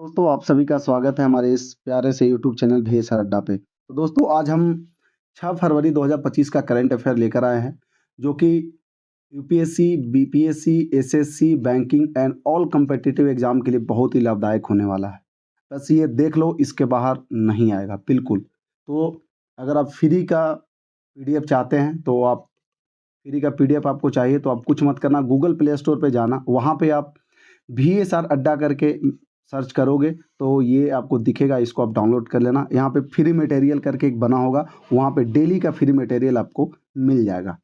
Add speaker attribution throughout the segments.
Speaker 1: दोस्तों आप सभी का स्वागत है हमारे इस प्यारे से यूट्यूब चैनल भैया अड्डा पे। तो दोस्तों आज हम 6 फरवरी 2025 का करंट अफेयर लेकर आए हैं जो कि UPSC, BPSC, SSC, banking and all competitive exam के लिए बहुत ही लाभदायक होने वाला है। बस ये देख लो, इसके बाहर नहीं आएगा बिल्कुल। तो अगर आप फ्री का पीडीएफ चाहते हैं तो आप फ्री का पीडीएफ आपको चाहिए तो आप कुछ मत करना, गूगल प्ले स्टोर पे जाना, वहाँ पे आप VSR अड्डा करके सर्च करोगे तो ये आपको दिखेगा, इसको आप डाउनलोड कर लेना। यहाँ पे फ्री मटेरियल करके एक बना होगा, वहाँ पे डेली का फ्री मटेरियल आपको मिल जाएगा।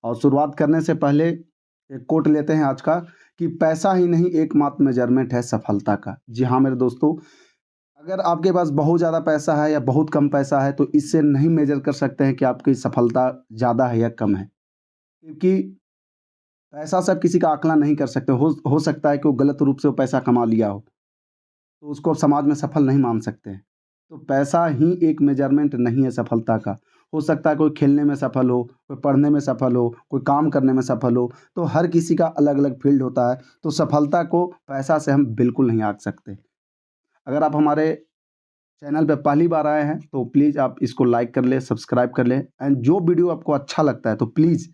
Speaker 1: और शुरुआत करने से पहले एक कोट लेते हैं आज का कि पैसा ही नहीं एकमात्र मेजरमेंट है सफलता का। जी हाँ मेरे दोस्तों, अगर आपके पास बहुत ज़्यादा पैसा है या बहुत कम पैसा है तो इससे नहीं मेजर कर सकते हैं कि आपकी सफलता ज़्यादा है या कम है, क्योंकि पैसा से आप किसी का आकलन नहीं कर सकते। हो सकता है कि वो गलत रूप से वो पैसा कमा लिया हो तो उसको आप समाज में सफल नहीं मान सकते हैं। तो पैसा ही एक मेजरमेंट नहीं है सफलता का। हो सकता है कोई खेलने में सफल हो, कोई पढ़ने में सफल हो, कोई काम करने में सफल हो, तो हर किसी का अलग अलग फील्ड होता है। तो सफलता को पैसा से हम बिल्कुल नहीं आंक सकते। अगर आप हमारे चैनल पे पहली बार आए हैं तो प्लीज़ आप इसको लाइक कर लें, सब्सक्राइब कर लें, एंड जो वीडियो आपको अच्छा लगता है तो प्लीज़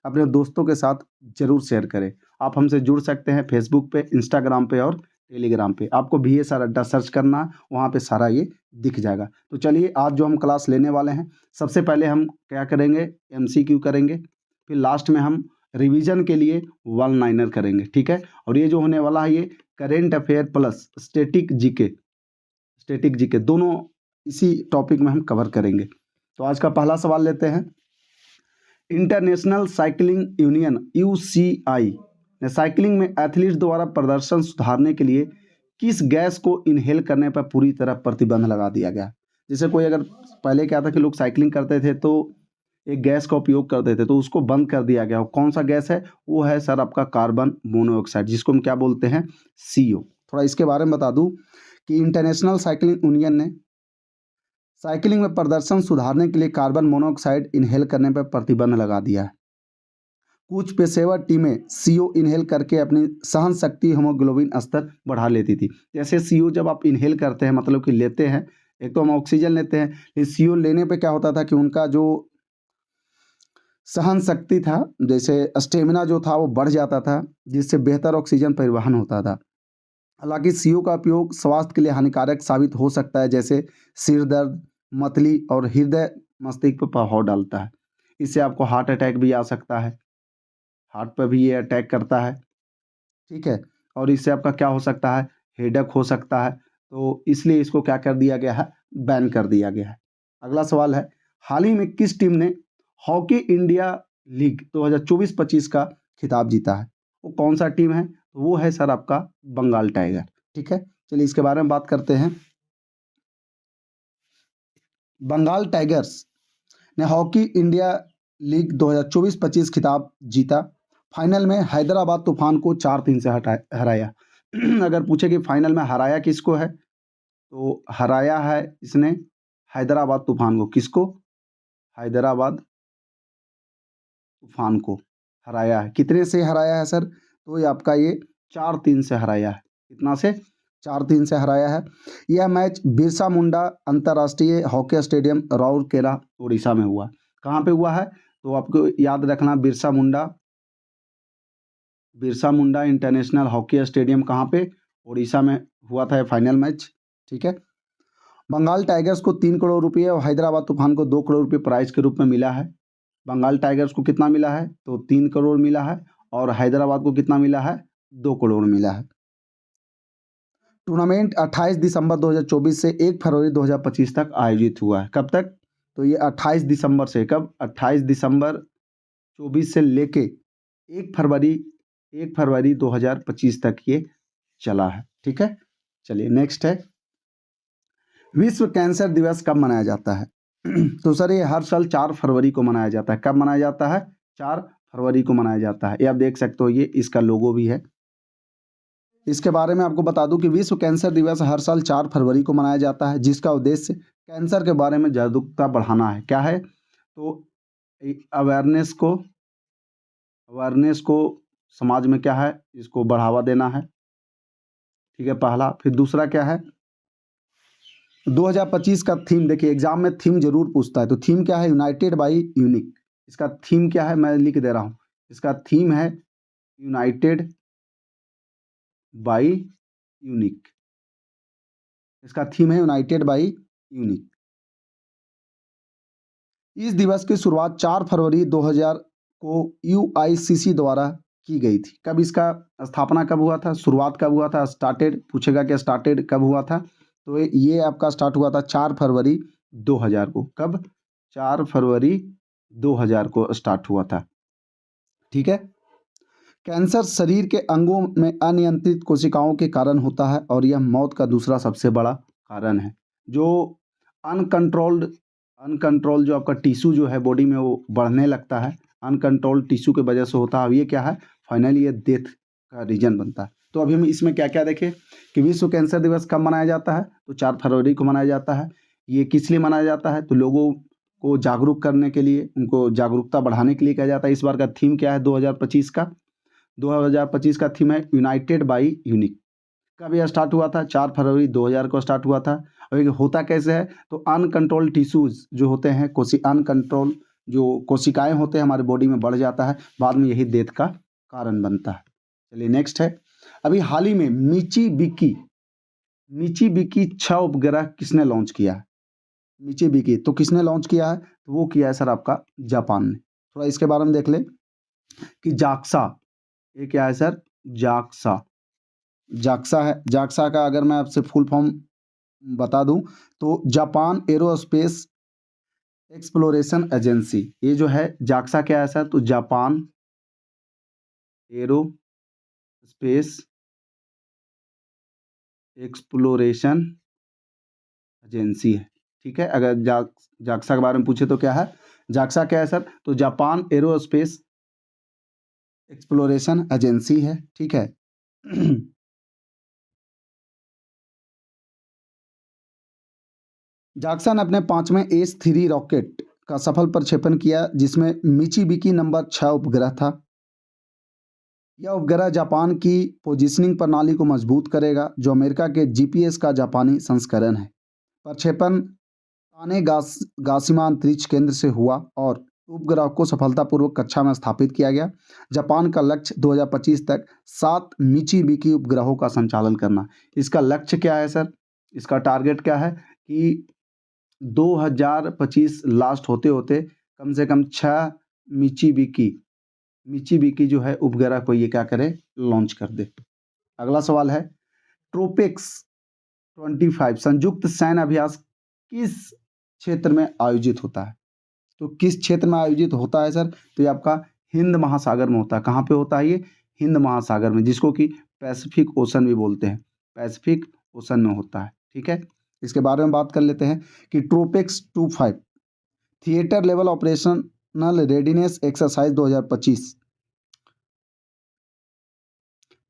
Speaker 1: अपने दोस्तों के साथ ज़रूर शेयर करें। आप हमसे जुड़ सकते हैं फेसबुक पे, इंस्टाग्राम पे और टेलीग्राम पे। आपको VSR अड्डा सर्च करना है, वहाँ पे सारा ये दिख जाएगा। तो चलिए आज जो हम क्लास लेने वाले हैं, सबसे पहले हम क्या करेंगे, MCQ करेंगे, फिर लास्ट में हम रिवीजन के लिए वन लाइनर करेंगे, ठीक है। और ये जो होने वाला है ये current affair plus static GK दोनों इसी टॉपिक में हम कवर करेंगे। तो आज का पहला सवाल लेते हैं। इंटरनेशनल साइकिलिंग यूनियन UCI ने साइकिलिंग में एथलीट्स द्वारा प्रदर्शन सुधारने के लिए किस गैस को इनहेल करने पर पूरी तरह प्रतिबंध लगा दिया गया। जैसे कोई अगर पहले क्या था कि लोग साइकिलिंग करते थे तो एक गैस का उपयोग करते थे, तो उसको बंद कर दिया गया। कौन सा गैस है? वो है सर आपका कार्बन मोनोऑक्साइड, जिसको हम क्या बोलते हैं, CO। थोड़ा इसके बारे में बता दूं कि इंटरनेशनल साइकिलिंग यूनियन ने साइकिलिंग में प्रदर्शन सुधारने के लिए कार्बन मोनोऑक्साइड इनहेल करने पर प्रतिबंध लगा दिया है। कुछ पेशेवर टीमें CO इनहेल करके अपनी सहन शक्ति हीमोग्लोबिन स्तर बढ़ा लेती थी। जैसे CO जब आप इनहेल करते हैं मतलब कि लेते हैं, एक तो हम ऑक्सीजन लेते हैं, इस CO लेने पे क्या होता था कि उनका जो सहन शक्ति था, जैसे स्टेमिना जो था वो बढ़ जाता था, जिससे बेहतर ऑक्सीजन परिवहन होता था। हालांकि CO का उपयोग स्वास्थ्य के लिए हानिकारक साबित हो सकता है, जैसे सिर दर्द, मतली और हृदय मस्तिष्क पर प्रभाव डालता है। इससे आपको हार्ट अटैक भी आ सकता है, हार्ट पर भी ये अटैक करता है, ठीक है। और इससे आपका क्या हो सकता है, हेडेक हो सकता है। तो इसलिए इसको क्या कर दिया गया है, बैन कर दिया गया है। अगला सवाल है, हाल ही में किस टीम ने हॉकी इंडिया लीग 2024-25 का खिताब जीता है? वो कौन सा टीम है? वो है सर आपका बंगाल टाइगर, ठीक है। चलिए इसके बारे में बात करते हैं। बंगाल टाइगर्स ने हॉकी इंडिया लीग 2024-25 खिताब जीता। फाइनल में हैदराबाद तूफान को 4-3 से हराया। अगर पूछे कि फाइनल में हराया किसको है, तो हराया है इसने हैदराबाद तूफान को। किसको? हैदराबाद तूफान को हराया है। कितने से हराया है सर? तो ये आपका ये 4-3 से हराया है। कितना से? 4-3 से हराया है। यह मैच बिरसा मुंडा अंतर्राष्ट्रीय हॉकी स्टेडियम राउरकेला उड़ीसा में हुआ। कहाँ पे हुआ है? तो आपको याद रखना, Birsa Munda international hockey stadium कहाँ पे? उड़ीसा में हुआ था फाइनल मैच, ठीक है। बंगाल टाइगर्स को 3 करोड़ रुपये और हैदराबाद तूफान को 2 करोड़ रुपये प्राइज के रूप में मिला है। बंगाल टाइगर्स को कितना मिला है? तो 3 करोड़ मिला है, और हैदराबाद को कितना मिला है? 2 करोड़ मिला है। टूर्नामेंट 28 दिसंबर 2024 से 1 फरवरी 2025 तक आयोजित हुआ है। कब तक? तो ये 28 दिसंबर से, कब? 28 दिसंबर 24 से लेके 1 फरवरी 2025 तक ये चला है, ठीक है। चलिए नेक्स्ट है, विश्व कैंसर दिवस कब मनाया जाता है? तो सर ये हर साल 4 फरवरी को मनाया जाता है। कब मनाया जाता है? 4 फरवरी को मनाया जाता है। ये आप देख सकते हो, ये इसका लोगो भी है। इसके बारे में आपको बता दूं कि विश्व कैंसर दिवस हर साल 4 फरवरी को मनाया जाता है, जिसका उद्देश्य कैंसर के बारे में जागरूकता बढ़ाना है। क्या है? तो अवेयरनेस को समाज में क्या है, इसको बढ़ावा देना है, ठीक है, पहला। फिर दूसरा क्या है, 2025 का थीम, देखिए एग्जाम में थीम जरूर पूछता है, तो थीम क्या है, यूनाइटेड बाई यूनिक। इसका थीम क्या है, मैं लिख दे रहा हूँ, इसका थीम है यूनाइटेड बाई यूनिक। इसका थीम है यूनाइटेड बाई यूनिक। इस दिवस की शुरुआत 4 फरवरी 2000 को यूआईसीसी द्वारा की गई थी। कब इसका स्थापना कब हुआ था, शुरुआत कब हुआ था, स्टार्टेड पूछेगा कि स्टार्टेड कब हुआ था, तो ये आपका स्टार्ट हुआ था 4 फरवरी 2000 को। कब, 4 फरवरी 2000 को स्टार्ट हुआ था। ठीक है। कैंसर शरीर के अंगों में अनियंत्रित कोशिकाओं के कारण होता है और यह मौत का दूसरा सबसे बड़ा कारण है। जो अनकंट्रोल्ड जो आपका टिश्यू जो है बॉडी में वो बढ़ने लगता है, अनकंट्रोल्ड टिश्यू की वजह से होता है। अब ये क्या है, फाइनली ये डेथ का रीजन बनता है। तो अभी हम इसमें क्या क्या देखें कि विश्व कैंसर दिवस कब मनाया जाता है, तो 4 फरवरी को मनाया जाता है। ये किस लिए मनाया जाता है, तो लोगों को जागरूक करने के लिए, उनको जागरूकता बढ़ाने के लिए किया जाता है। इस बार का थीम क्या है 2025 का, 2025 का थीम है यूनाइटेड बाई यूनिक। कब यह स्टार्ट हुआ था, 4 फरवरी 2000 को स्टार्ट हुआ था। और ये होता कैसे है, तो अनकंट्रोल टिश्यूज जो होते हैं, अनकंट्रोल जो कोशिकाएं होते हैं हमारे बॉडी में बढ़ जाता है, बाद में यही डेथ का कारण बनता है। चलिए नेक्स्ट है, अभी हाल ही में मिची बिकी 6 उपग्रह किसने लॉन्च किया है। मिची बिकी तो किसने लॉन्च किया है, तो वो किया है सर आपका जापान ने। थोड़ा इसके बारे में देख ले कि जाक्सा, ये क्या है सर, जाक्सा। जाक्सा है, जाक्सा का अगर मैं आपसे फुल फॉर्म बता दूं तो जापान एरोस्पेस एक्सप्लोरेशन एजेंसी। ये जो है जाक्सा क्या है सर, तो जापान एरोस्पेस एक्सप्लोरेशन एजेंसी है। ठीक है, अगर जाक्सा के बारे में पूछे तो क्या है, जाक्सा क्या है सर, तो जापान एरोस्पेस एक्सप्लोरेशन एजेंसी है। ठीक है। जाक्सा ने अपने 5वें एस-3 रॉकेट का सफल प्रक्षेपण किया जिसमें मिचिबिकी नंबर 6 उपग्रह था। यह उपग्रह जापान की पोजिशनिंग प्रणाली को मजबूत करेगा जो अमेरिका के जीपीएस का जापानी संस्करण है। प्रक्षेपण तानेगाशिमा अंतरिक्ष केंद्र से हुआ और उपग्रह को सफलतापूर्वक कक्षा में स्थापित किया गया। जापान का लक्ष्य 2025 तक 7 मिचिबिकी उपग्रहों का संचालन करना। इसका लक्ष्य क्या है सर, इसका टारगेट क्या है कि 2025 लास्ट होते होते कम से कम 6 मिचिबिकी जो है उपग्रह को ये क्या करे, लॉन्च कर दे। अगला सवाल है, ट्रोपेक्स 25 संयुक्त सैन्य अभ्यास किस क्षेत्र में आयोजित होता है, तो किस क्षेत्र में आयोजित होता है सर, तो ये आपका हिंद महासागर में होता है। कहाँ पे होता है ये, हिंद महासागर में, जिसको कि पैसिफिक ओशन भी बोलते हैं, पैसिफिक ओशन में होता है। ठीक है, इसके बारे में बात कर लेते हैं कि ट्रोपेक्स 25 theatre level operational readiness exercise 2025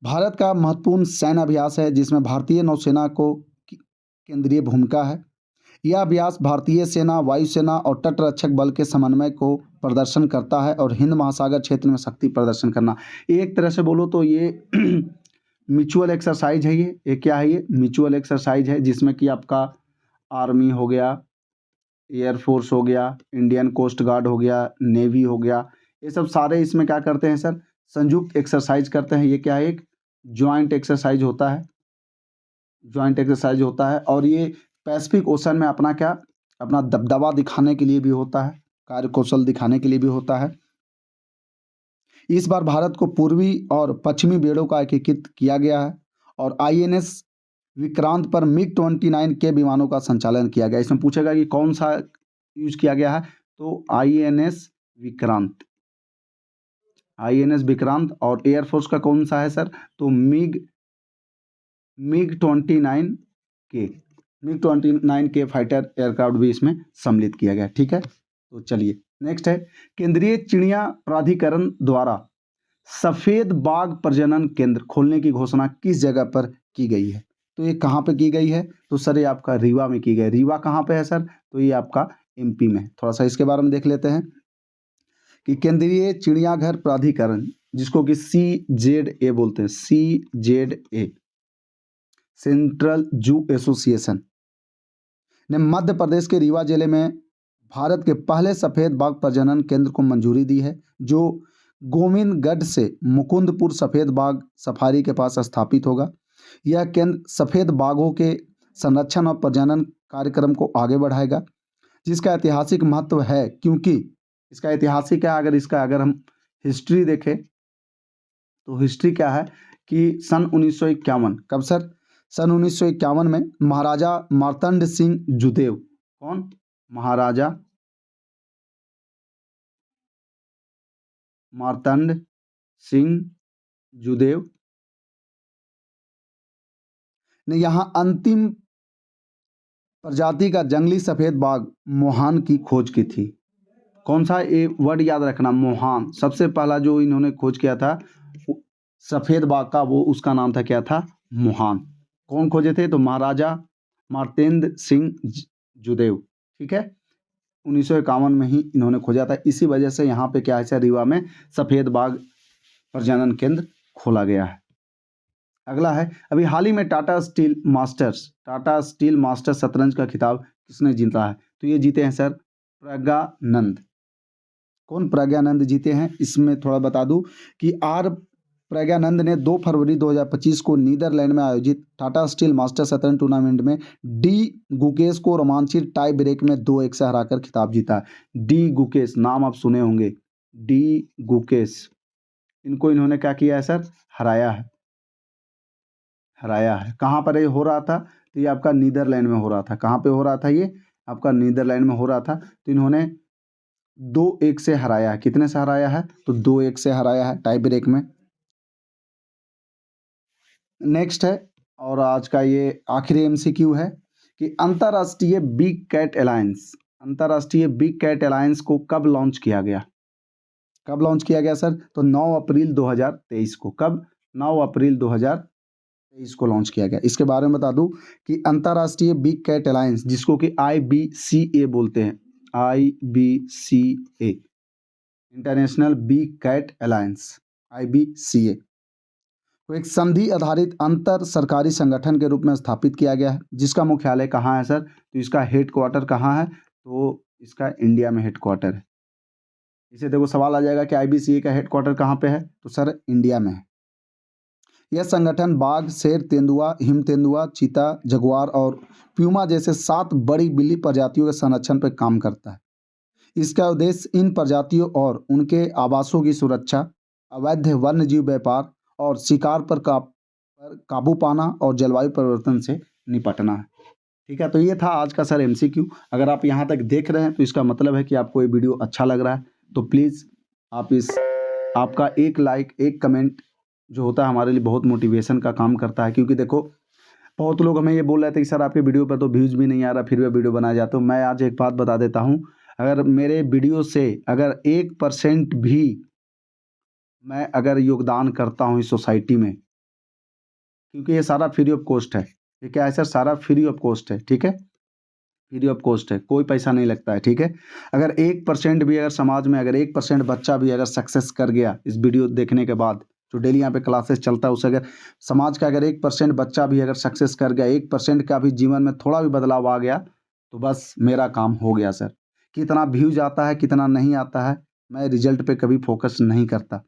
Speaker 1: Bharat का महत्वपूर्ण सैन्य अभ्यास है जिसमें भारतीय नौसेना को केंद्रीय भूमिका है। यह अभ्यास भारतीय सेना, वायुसेना और तटरक्षक बल के समन्वय को प्रदर्शन करता है और हिंद महासागर क्षेत्र में शक्ति प्रदर्शन करना। एक तरह से बोलो तो ये म्यूचुअल एक्सरसाइज है। ये क्या है, ये म्यूचुअल एक्सरसाइज है जिसमें कि आपका आर्मी हो गया, एयरफोर्स हो गया, इंडियन कोस्ट गार्ड हो गया, नेवी हो गया, ये सब सारे इसमें क्या करते हैं सर, संयुक्त एक्सरसाइज करते हैं। ये क्या है, एक ज्वाइंट एक्सरसाइज होता है, ज्वाइंट एक्सरसाइज होता है। और ये पैसिफिक ओशन में अपना क्या, अपना दबदबा दिखाने के लिए भी होता है, कार्य कौशल दिखाने के लिए भी होता है। इस बार भारत को पूर्वी और पश्चिमी बेड़ों का एकीकृत किया गया है और आईएनएस विक्रांत पर मिग 29 के विमानों का संचालन किया गया। इसमें पूछेगा कि कौन सा यूज किया गया है, तो आईएनएस विक्रांत। और एयरफोर्स का कौन सा है सर, तो मिग 29 के फाइटर एयरक्राफ्ट भी इसमें सम्मिलित किया गया। ठीक है, तो चलिए नेक्स्ट है, केंद्रीय चिड़िया प्राधिकरण द्वारा सफेद बाघ प्रजनन केंद्र खोलने की घोषणा किस जगह पर की गई है, तो ये कहाँ पे की गई है, तो सर ये आपका रीवा में की गई। रीवा कहाँ पे है सर, तो ये आपका एमपी में। थोड़ा सा इसके बारे में देख लेते हैं कि केंद्रीय चिड़ियाघर प्राधिकरण, जिसको कि CZA बोलते हैं, CZA, सेंट्रल जू एसोसिएशन ने मध्य प्रदेश के रीवा जिले में भारत के पहले सफेद बाघ प्रजनन केंद्र को मंजूरी दी है, जो गोविंदगढ़ से मुकुंदपुर सफेद बाघ सफारी के पास स्थापित होगा। यह केंद्र सफेद बाघों के संरक्षण और प्रजनन कार्यक्रम को आगे बढ़ाएगा, जिसका ऐतिहासिक महत्व है, क्योंकि इसका ऐतिहासिक है। अगर हम हिस्ट्री देखें तो हिस्ट्री क्या है कि सन 1951, कब सर? सन 1951 में महाराजा मार्तंड सिंह जुदेव, कौन? महाराजा मार्तंड सिंह जुदेव ने यहाँ अंतिम प्रजाति का जंगली सफेद बाघ मोहान की खोज की थी। कौन सा? ये वर्ड याद रखना, मोहान। सबसे पहला जो इन्होंने खोज किया था सफेद बाघ का, वो उसका नाम था, क्या था? मोहान। कौन खोजे थे? तो महाराजा मार्तेंद्र सिंह जुदेव, ठीक है। 1951 में ही इन्होंने खोजा था। इसी वजह से यहाँ पे क्या है, रीवा में सफेद बाघ प्रजनन केंद्र खोला गया है। अगला है, अभी हाल ही में टाटा स्टील मास्टर्स शतरंज का खिताब किसने जीता है? तो ये जीते हैं सर प्रज्ञानंद। कौन? प्रज्ञानंद जीते हैं। इसमें थोड़ा बता दूं कि प्रज्ञानंद ने 2 फरवरी 2025 को नीदरलैंड में आयोजित टाटा स्टील मास्टर शतरंज टूर्नामेंट में डी गुकेश को रोमांचक टाई ब्रेक में 2-1 से हराकर खिताब जीता। डी गुकेश, नाम आप सुने होंगे, डी गुकेश। इनको इन्होंने क्या किया है सर? हराया है। कहाँ पर ये हो रहा था? तो ये आपका नीदरलैंड में हो रहा था। कहाँ पे हो रहा था? ये आपका नीदरलैंड में हो रहा था। तो इन्होंने 2-1 से हराया है। कितने से हराया है? तो 2-1 से हराया है टाई ब्रेक में। नेक्स्ट है, और आज का ये आखिरी एमसीक्यू है कि अंतर्राष्ट्रीय बिग कैट अलायंस को कब लॉन्च किया गया? सर? तो 9 अप्रैल 2023 को। कब? 9 अप्रैल 2023 को लॉन्च किया गया। इसके बारे में बता दूं कि अंतर्राष्ट्रीय बिग कैट अलायंस, जिसको कि IBCA बोलते हैं, IBCA, International Big Cat Alliance, IBCA को एक संधि आधारित अंतर सरकारी संगठन के रूप में स्थापित किया गया है, जिसका मुख्यालय कहाँ है सर? तो इसका हेडक्वार्टर कहाँ है? तो इसका इंडिया में हेडक्वार्टर है। इसे देखो, सवाल आ जाएगा कि IBCA का हेडक्वार्टर कहाँ पे है? तो सर इंडिया में है। यह संगठन बाघ, शेर, तेंदुआ, हिम तेंदुआ, चीता, जगुआर और प्यूमा जैसे 7 बड़ी बिल्ली प्रजातियों के संरक्षण पर काम करता है। इसका उद्देश्य इन प्रजातियों और उनके आवासों की सुरक्षा, अवैध वन्यजीव व्यापार और शिकार पर काबू पाना और जलवायु परिवर्तन से निपटना है। ठीक है, तो ये था आज का सर MCQ। अगर आप यहाँ तक देख रहे हैं तो इसका मतलब है कि आपको ये वीडियो अच्छा लग रहा है। तो प्लीज़ आपका एक लाइक, एक कमेंट जो होता है हमारे लिए बहुत मोटिवेशन का काम करता है। क्योंकि देखो, बहुत लोग हमें ये बोल रहे थे कि सर आपके वीडियो पर तो व्यूज़ भी नहीं आ रहा, फिर भी वीडियो बनाया जाता। तो मैं आज एक बात बता देता हूँ, अगर मेरे वीडियो से अगर 1% भी मैं अगर योगदान करता हूँ इस सोसाइटी में, क्योंकि ये सारा फ्री ऑफ कॉस्ट है। ये क्या है सर? सारा फ्री ऑफ कॉस्ट है। ठीक है, फ्री ऑफ कॉस्ट है, कोई पैसा नहीं लगता है। ठीक है, अगर 1% भी, अगर समाज में अगर 1% बच्चा भी अगर सक्सेस कर गया इस वीडियो देखने के बाद, जो डेली यहाँ पे क्लासेस चलता है, उसे अगर समाज का अगर 1% बच्चा भी अगर सक्सेस कर गया, 1% का भी जीवन में थोड़ा भी बदलाव आ गया, तो बस मेरा काम हो गया सर। कितना व्यूज आता है, कितना नहीं आता है, मैं रिजल्ट पे कभी फोकस नहीं करता।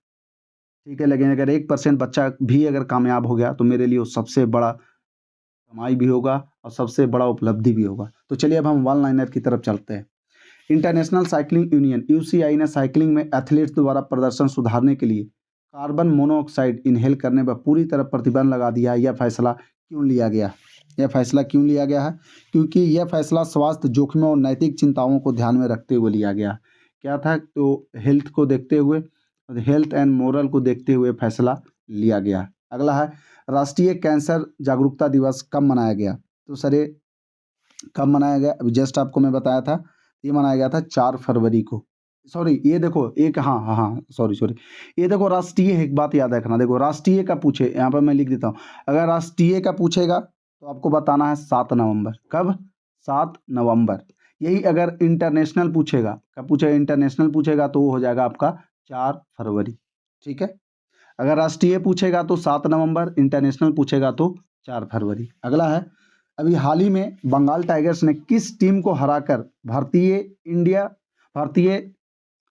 Speaker 1: ठीक है, लेकिन अगर 1% बच्चा भी अगर कामयाब हो गया तो मेरे लिए वो सबसे बड़ा कमाई भी होगा और सबसे बड़ा उपलब्धि भी होगा। तो चलिए अब हम वन लाइनर की तरफ चलते हैं। इंटरनेशनल साइकिलिंग यूनियन UCI ने साइकिलिंग में एथलीट्स द्वारा प्रदर्शन सुधारने के लिए कार्बन मोनोऑक्साइड इनहेल करने पर पूरी तरह प्रतिबंध लगा दिया है। यह फैसला क्यों लिया गया? क्योंकि यह फैसला स्वास्थ्य जोखिमों और नैतिक चिंताओं को ध्यान में रखते हुए लिया गया। क्या था? तो हेल्थ को देखते हुए, हेल्थ एंड मोरल को देखते हुए फैसला लिया गया। अगला है, राष्ट्रीय कैंसर जागरूकता दिवस कब मनाया गया? तो सर ये कब मनाया गया? अभी जस्ट आपको मैं बताया था, ये मनाया गया था 4 फरवरी को। सॉरी, ये देखो एक, सॉरी, ये देखो राष्ट्रीय, एक बात याद रखना, देखो राष्ट्रीय का पूछे, यहाँ पर मैं लिख देता हूँ, अगर राष्ट्रीय का पूछेगा तो आपको बताना है 7 नवंबर। कब? 7 नवंबर। यही अगर इंटरनेशनल पूछेगा, कब पूछेगा? इंटरनेशनल पूछेगा तो वो हो जाएगा आपका 4 फरवरी। ठीक है, अगर राष्ट्रीय पूछेगा तो 7 नवंबर, इंटरनेशनल पूछेगा तो 4 फरवरी। अगला है, अभी हाल ही में बंगाल टाइगर्स ने किस टीम को हराकर भारतीय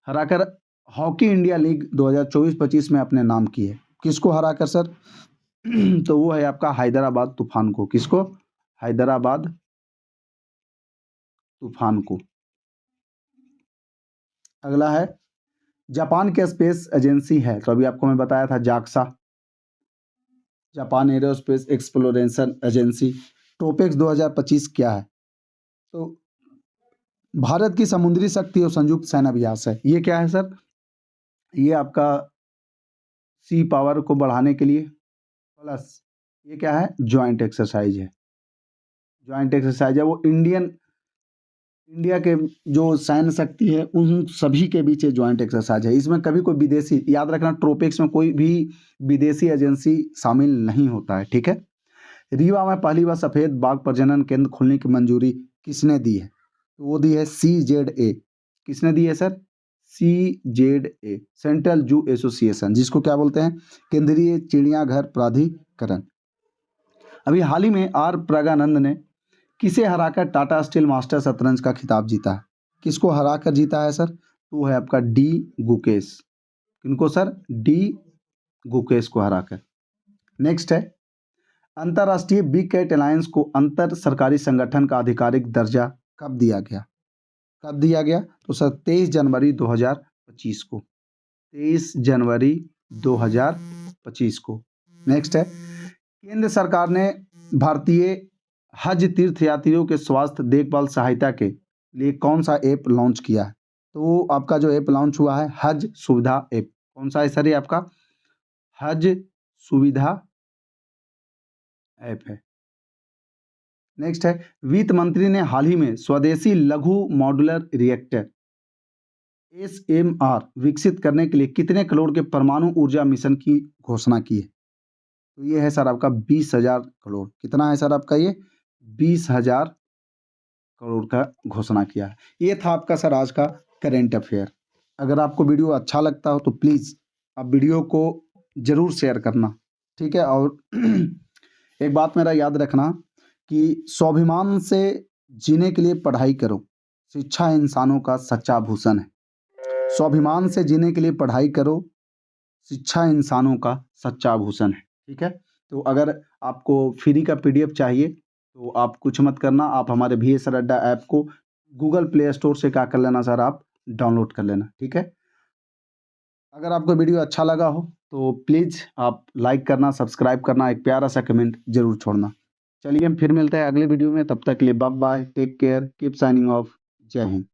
Speaker 1: हराकर हॉकी इंडिया लीग 2024-25 में अपने नाम की है? किसको हराकर सर? तो वो है आपका हैदराबाद तूफान को। किसको? हैदराबाद तूफान को। अगला है, जापान की स्पेस एजेंसी है, तो अभी आपको मैं बताया था JAXA, Japan aerospace exploration agency. TOPEX 2025 क्या है? तो भारत की समुद्री शक्ति और संयुक्त सैन्य अभ्यास है। ये क्या है सर? ये आपका सी पावर को बढ़ाने के लिए, प्लस ये क्या है? ज्वाइंट एक्सरसाइज है। ज्वाइंट एक्सरसाइज है, वो इंडिया के जो सैन्य शक्ति है उन सभी के बीच ज्वाइंट एक्सरसाइज है। इसमें कभी कोई विदेशी, याद रखना ट्रोपिक्स में कोई भी विदेशी एजेंसी शामिल नहीं होता है, ठीक है। रीवा में पहली बार सफेद बाघ प्रजनन केंद्र खोलने की मंजूरी किसने दी है? तो वो दी है CZA। किसने दी है सर? CZA, सेंट्रल जू एसोसिएशन, जिसको क्या बोलते हैं? केंद्रीय चिड़ियाघर प्राधिकरण। अभी हाल ही में आर प्रज्ञानंद ने किसे हराकर टाटा स्टील मास्टर शतरंज का खिताब जीता है? किसको हराकर जीता है सर? तो वो है आपका डी गुकेश। किनको सर? डी गुकेश को हराकर। नेक्स्ट है, अंतर्राष्ट्रीय बिग कैट अलायंस को अंतर सरकारी संगठन का आधिकारिक दर्जा कब दिया गया? कब दिया गया? तो सर 23 जनवरी 2025 को। 23 जनवरी 2025 को। नेक्स्ट है, केंद्र सरकार ने भारतीय हज तीर्थयात्रियों के स्वास्थ्य देखभाल सहायता के लिए कौन सा ऐप लॉन्च किया है? तो आपका जो ऐप लॉन्च हुआ है हज सुविधा ऐप। कौन सा है सर? ये आपका हज सुविधा ऐप है। नेक्स्ट है, वित्त मंत्री ने हाल ही में स्वदेशी लघु मॉड्यूलर रिएक्टर SMR विकसित करने के लिए कितने करोड़ के परमाणु ऊर्जा मिशन की घोषणा की है? तो ये है सर आपका 20,000 करोड़। कितना है सर आपका? ये 20,000 करोड़ का घोषणा किया है। ये था आपका सर आज का करेंट अफेयर। अगर आपको वीडियो अच्छा लगता हो तो प्लीज़ आप वीडियो को ज़रूर शेयर करना, ठीक है। और एक बात मेरा याद रखना कि स्वाभिमान से जीने के लिए पढ़ाई करो, शिक्षा इंसानों का सच्चा भूषण है। स्वाभिमान से जीने के लिए पढ़ाई करो, शिक्षा इंसानों का सच्चा भूषण है, ठीक है। तो अगर आपको फ्री का PDF चाहिए तो आप कुछ मत करना, आप हमारे VSR अड्डा ऐप को गूगल प्ले स्टोर से क्या कर लेना सर, आप डाउनलोड कर लेना, ठीक है। अगर आपको वीडियो अच्छा लगा हो तो प्लीज़ आप लाइक करना, सब्सक्राइब करना, एक प्यारा सा कमेंट जरूर छोड़ना। चलिए हम फिर मिलते हैं अगले वीडियो में, तब तक के लिए bye bye, take care, keep signing off, जय हिंद।